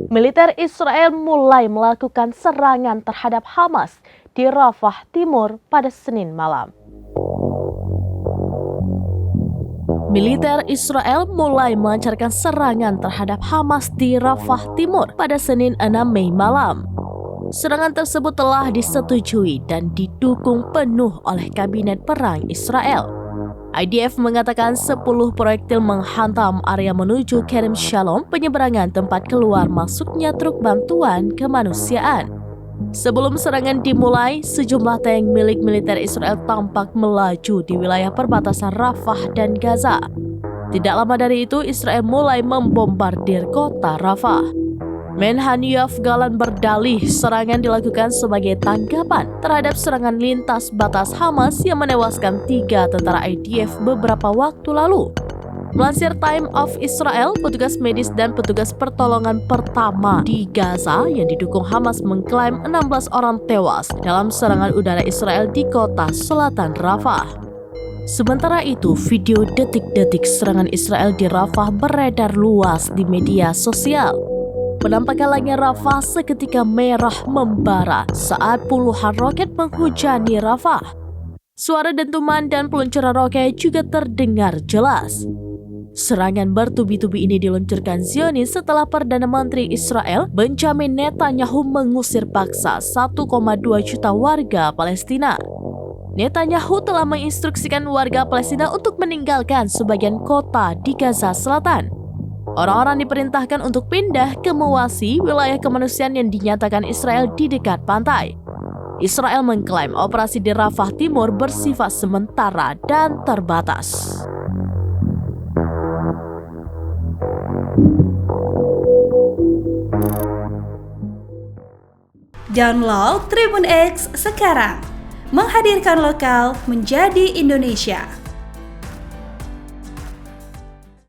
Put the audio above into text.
Militer Israel mulai melakukan serangan terhadap Hamas di Rafah Timur pada Senin malam. Militer Israel mulai melancarkan serangan terhadap Hamas di Rafah Timur pada Senin 6 Mei malam. Serangan tersebut telah disetujui dan didukung penuh oleh Kabinet Perang Israel. IDF mengatakan 10 proyektil menghantam area menuju Kerem Shalom, penyeberangan tempat keluar masuknya truk bantuan kemanusiaan. Sebelum serangan dimulai, sejumlah tank milik militer Israel tampak melaju di wilayah perbatasan Rafah dan Gaza. Tidak lama dari itu, Israel mulai membombardir kota Rafah. Menhan Yoav Gallant berdalih serangan dilakukan sebagai tanggapan terhadap serangan lintas batas Hamas yang menewaskan 3 tentara IDF beberapa waktu lalu. Melansir Time of Israel, petugas medis dan petugas pertolongan pertama di Gaza yang didukung Hamas mengklaim 16 orang tewas dalam serangan udara Israel di kota selatan Rafah. Sementara itu, video detik-detik serangan Israel di Rafah beredar luas di media sosial. Penampakan langit Rafah seketika merah membara saat puluhan roket menghujani Rafah. Suara dentuman dan peluncuran roket juga terdengar jelas. Serangan bertubi-tubi ini diluncurkan Zionis setelah Perdana Menteri Israel Benjamin Netanyahu mengusir paksa 1,2 juta warga Palestina. Netanyahu telah menginstruksikan warga Palestina untuk meninggalkan sebagian kota di Gaza Selatan. Orang-orang diperintahkan untuk pindah ke Mewasi, wilayah kemanusiaan yang dinyatakan Israel di dekat pantai. Israel mengklaim operasi di Rafah Timur bersifat sementara dan terbatas. Download Tribun X sekarang, menghadirkan lokal menjadi Indonesia.